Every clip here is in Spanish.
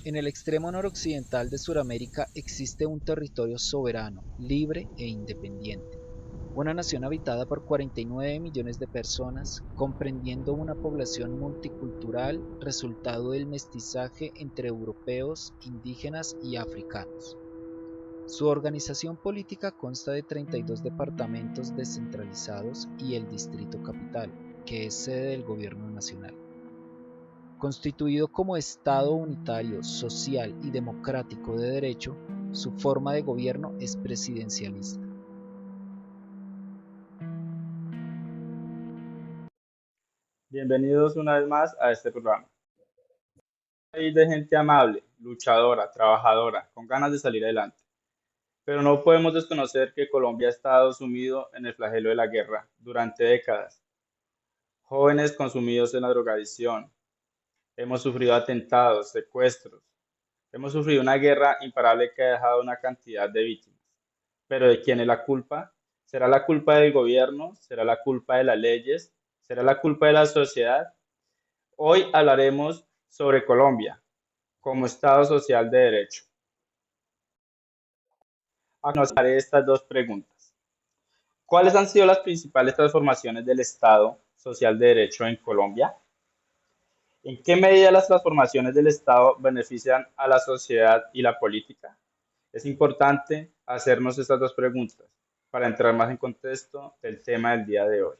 En el extremo noroccidental de Sudamérica existe un territorio soberano, libre e independiente, una nación habitada por 49 millones de personas, comprendiendo una población multicultural resultado del mestizaje entre europeos, indígenas y africanos. Su organización política consta de 32 departamentos descentralizados y el Distrito Capital, que es sede del gobierno nacional. Constituido como Estado unitario, social y democrático de derecho, su forma de gobierno es presidencialista. Bienvenidos una vez más a este programa. Un país de gente amable, luchadora, trabajadora, con ganas de salir adelante. Pero no podemos desconocer que Colombia ha estado sumido en el flagelo de la guerra durante décadas. Jóvenes consumidos en la drogadicción. Hemos sufrido atentados, secuestros. Hemos sufrido una guerra imparable que ha dejado una cantidad de víctimas. Pero ¿de quién es la culpa? ¿Será la culpa del gobierno? ¿Será la culpa de las leyes? ¿Será la culpa de la sociedad? Hoy hablaremos sobre Colombia como Estado social de derecho. Nos haré estas dos preguntas. ¿Cuáles han sido las principales transformaciones del Estado social de derecho en Colombia? ¿En qué medida las transformaciones del Estado benefician a la sociedad y la política? Es importante hacernos estas dos preguntas para entrar más en contexto del tema del día de hoy.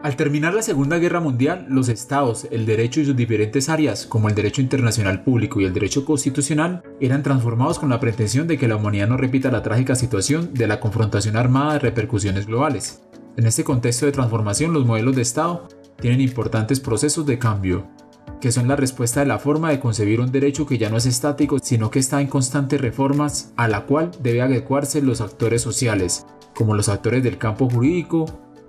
Al terminar la Segunda Guerra Mundial, los estados, el derecho y sus diferentes áreas, como el derecho internacional público y el derecho constitucional, eran transformados con la pretensión de que la humanidad no repita la trágica situación de la confrontación armada de repercusiones globales. En este contexto de transformación, los modelos de Estado tienen importantes procesos de cambio, que son la respuesta de la forma de concebir un derecho que ya no es estático, sino que está en constantes reformas, a la cual debe adecuarse los actores sociales, como los actores del campo jurídico.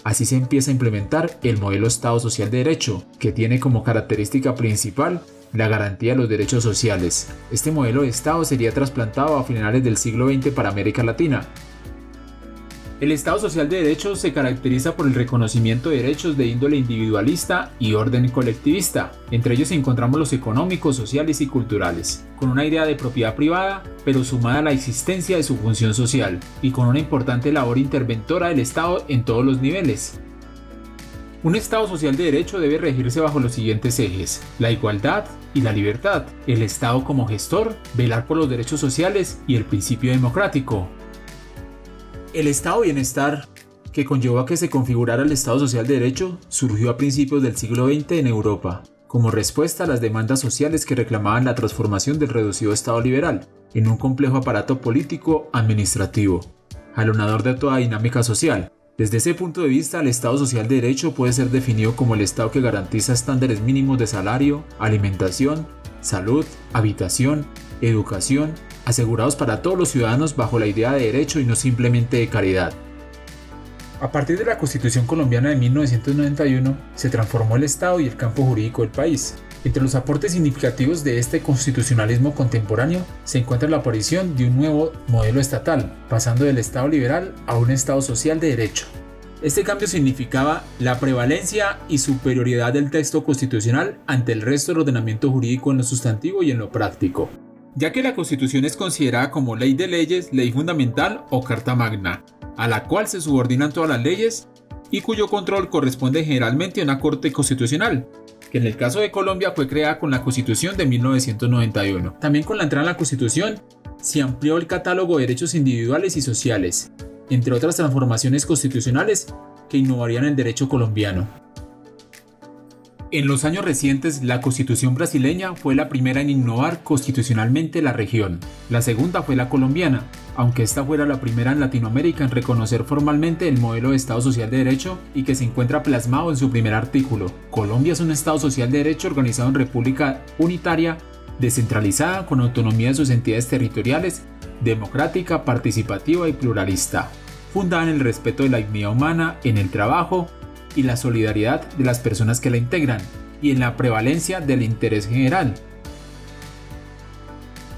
Así se empieza a implementar el modelo Estado social de derecho, que tiene como característica principal la garantía de los derechos sociales. Este modelo de Estado sería trasplantado a finales del siglo XX para América Latina. El Estado social de derecho se caracteriza por el reconocimiento de derechos de índole individualista y orden colectivista. Entre ellos encontramos los económicos, sociales y culturales, con una idea de propiedad privada, pero sumada a la existencia de su función social, y con una importante labor interventora del Estado en todos los niveles. Un Estado social de derecho debe regirse bajo los siguientes ejes: la igualdad y la libertad, el Estado como gestor, velar por los derechos sociales y el principio democrático. El estado de bienestar, que conllevó a que se configurara el Estado social de derecho, surgió a principios del siglo XX en Europa, como respuesta a las demandas sociales que reclamaban la transformación del reducido Estado liberal en un complejo aparato político-administrativo, jalonador de toda dinámica social. Desde ese punto de vista, el Estado social de derecho puede ser definido como el Estado que garantiza estándares mínimos de salario, alimentación, salud, habitación, educación, asegurados para todos los ciudadanos bajo la idea de derecho y no simplemente de caridad. A partir de la Constitución colombiana de 1991, se transformó el Estado y el campo jurídico del país. Entre los aportes significativos de este constitucionalismo contemporáneo se encuentra la aparición de un nuevo modelo estatal, pasando del Estado liberal a un Estado social de derecho. Este cambio significaba la prevalencia y superioridad del texto constitucional ante el resto del ordenamiento jurídico en lo sustantivo y en lo práctico, ya que la Constitución es considerada como ley de leyes, ley fundamental o carta magna, a la cual se subordinan todas las leyes y cuyo control corresponde generalmente a una Corte Constitucional, que en el caso de Colombia fue creada con la Constitución de 1991. También con la entrada en la Constitución se amplió el catálogo de derechos individuales y sociales, entre otras transformaciones constitucionales que innovarían el derecho colombiano. En los años recientes, la Constitución brasileña fue la primera en innovar constitucionalmente la región. La segunda fue la colombiana, aunque esta fuera la primera en Latinoamérica en reconocer formalmente el modelo de Estado social de derecho y que se encuentra plasmado en su primer artículo. Colombia es un Estado social de derecho organizado en república unitaria, descentralizada, con autonomía de sus entidades territoriales, democrática, participativa y pluralista, fundada en el respeto de la dignidad humana, en el trabajo y la solidaridad de las personas que la integran, y en la prevalencia del interés general.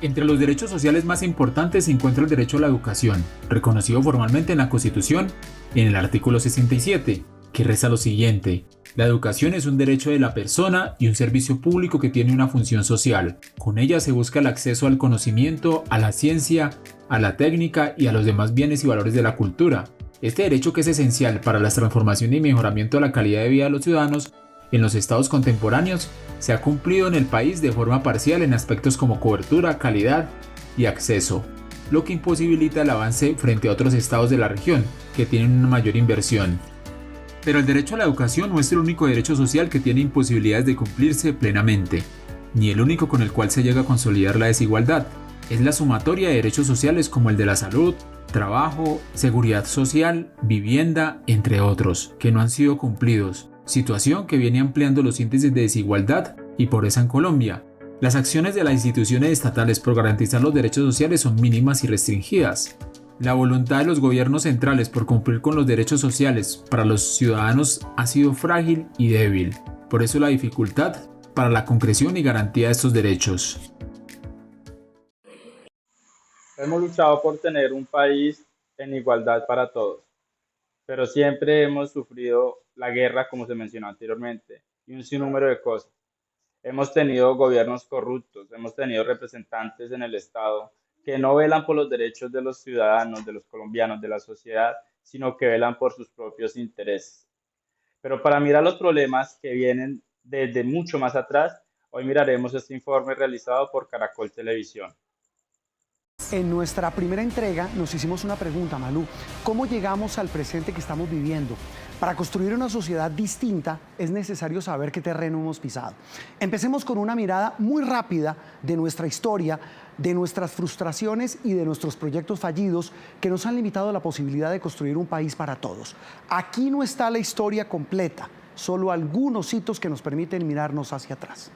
Entre los derechos sociales más importantes se encuentra el derecho a la educación, reconocido formalmente en la Constitución en el artículo 67, que reza lo siguiente: la educación es un derecho de la persona y un servicio público que tiene una función social. Con ella se busca el acceso al conocimiento, a la ciencia, a la técnica y a los demás bienes y valores de la cultura. Este derecho, que es esencial para la transformación y mejoramiento de la calidad de vida de los ciudadanos en los estados contemporáneos, se ha cumplido en el país de forma parcial en aspectos como cobertura, calidad y acceso, lo que imposibilita el avance frente a otros estados de la región que tienen una mayor inversión. Pero el derecho a la educación no es el único derecho social que tiene imposibilidades de cumplirse plenamente, ni el único con el cual se llega a consolidar la desigualdad. Es la sumatoria de derechos sociales como el de la salud, trabajo, seguridad social, vivienda, entre otros, que no han sido cumplidos, situación que viene ampliando los índices de desigualdad y pobreza en Colombia. Las acciones de las instituciones estatales por garantizar los derechos sociales son mínimas y restringidas. La voluntad de los gobiernos centrales por cumplir con los derechos sociales para los ciudadanos ha sido frágil y débil. Por eso la dificultad para la concreción y garantía de estos derechos. Hemos luchado por tener un país en igualdad para todos, pero siempre hemos sufrido la guerra, como se mencionó anteriormente, y un sinnúmero de cosas. Hemos tenido gobiernos corruptos, hemos tenido representantes en el Estado que no velan por los derechos de los ciudadanos, de los colombianos, de la sociedad, sino que velan por sus propios intereses. Pero para mirar los problemas que vienen desde mucho más atrás, hoy miraremos este informe realizado por Caracol Televisión. En nuestra primera entrega nos hicimos una pregunta, Malú: ¿cómo llegamos al presente que estamos viviendo? Para construir una sociedad distinta es necesario saber qué terreno hemos pisado. Empecemos con una mirada muy rápida de nuestra historia, de nuestras frustraciones y de nuestros proyectos fallidos que nos han limitado la posibilidad de construir un país para todos. Aquí no está la historia completa, solo algunos hitos que nos permiten mirarnos hacia atrás.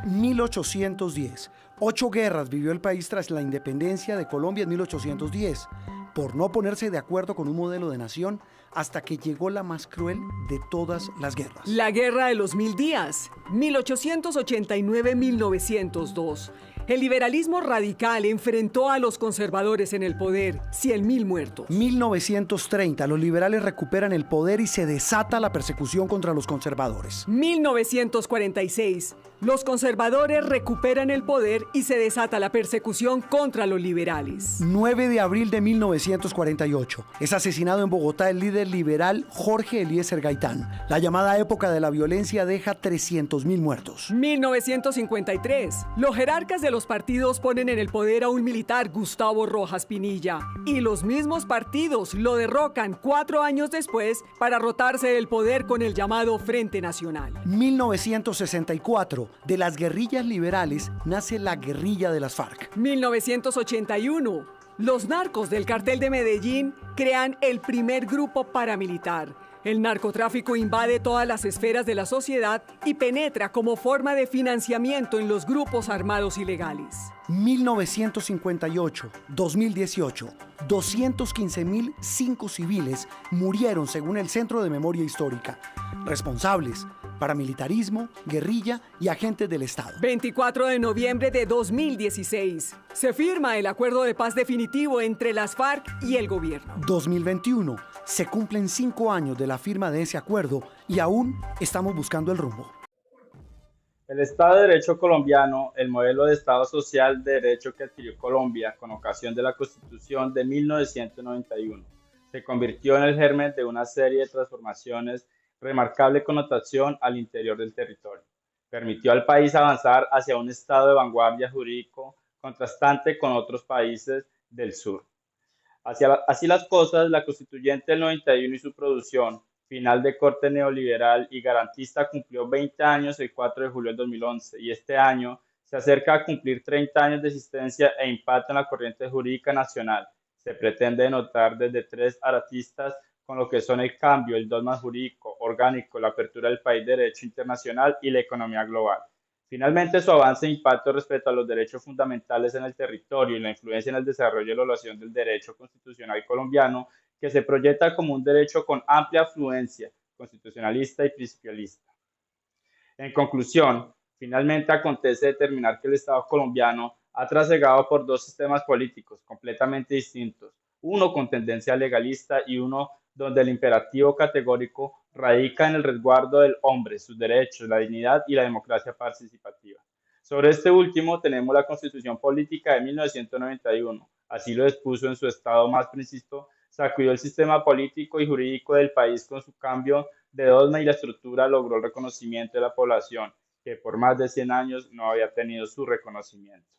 1810. 8 guerras vivió el país tras la independencia de Colombia en 1810, por no ponerse de acuerdo con un modelo de nación, hasta que llegó la más cruel de todas las guerras. La Guerra de los 1000 días, 1889-1902. El liberalismo radical enfrentó a los conservadores en el poder, 100.000 muertos. 1930, los liberales recuperan el poder y se desata la persecución contra los conservadores. 1946, los conservadores recuperan el poder y se desata la persecución contra los liberales. 9 de abril de 1948, es asesinado en Bogotá el líder liberal Jorge Eliezer Gaitán. La llamada época de la violencia deja 300.000 muertos. 1953, los jerarcas de los partidos ponen en el poder a un militar, Gustavo Rojas Pinilla, y los mismos partidos lo derrocan 4 años después para rotarse del poder con el llamado Frente Nacional. 1964, de las guerrillas liberales nace la guerrilla de las FARC. 1981, los narcos del cartel de Medellín crean el primer grupo paramilitar. El narcotráfico invade todas las esferas de la sociedad y penetra como forma de financiamiento en los grupos armados ilegales. 1958, 2018, 215.005 civiles murieron según el Centro de Memoria Histórica. Responsables: paramilitarismo, guerrilla y agentes del Estado. 24 de noviembre de 2016. Se firma el acuerdo de paz definitivo entre las FARC y el gobierno. 2021. Se cumplen 5 años de la firma de ese acuerdo y aún estamos buscando el rumbo. El Estado de Derecho colombiano, el modelo de Estado social de derecho que adquirió Colombia con ocasión de la Constitución de 1991, se convirtió en el germen de una serie de transformaciones remarcable connotación al interior del territorio. Permitió al país avanzar hacia un estado de vanguardia jurídico contrastante con otros países del sur. Así las cosas, la Constituyente del 91 y su producción, final de corte neoliberal y garantista, cumplió 20 años el 4 de julio del 2011 y este año se acerca a cumplir 30 años de existencia e impacto en la corriente jurídica nacional. Se pretende denotar desde 3 aristas con lo que son el cambio, el dogma jurídico, orgánico, la apertura del país de derecho internacional y la economía global. Finalmente, su avance e impacto respecto a los derechos fundamentales en el territorio y la influencia en el desarrollo y la evaluación del derecho constitucional colombiano, que se proyecta como un derecho con amplia afluencia constitucionalista y principialista. En conclusión, finalmente acontece determinar que el Estado colombiano ha trasegado por 2 sistemas políticos completamente distintos, uno con tendencia legalista y uno donde el imperativo categórico radica en el resguardo del hombre, sus derechos, la dignidad y la democracia participativa. Sobre este último tenemos la Constitución Política de 1991. Así lo expuso en su estado más preciso, sacudió el sistema político y jurídico del país con su cambio de dogma y la estructura logró el reconocimiento de la población, que por más de 100 años no había tenido su reconocimiento.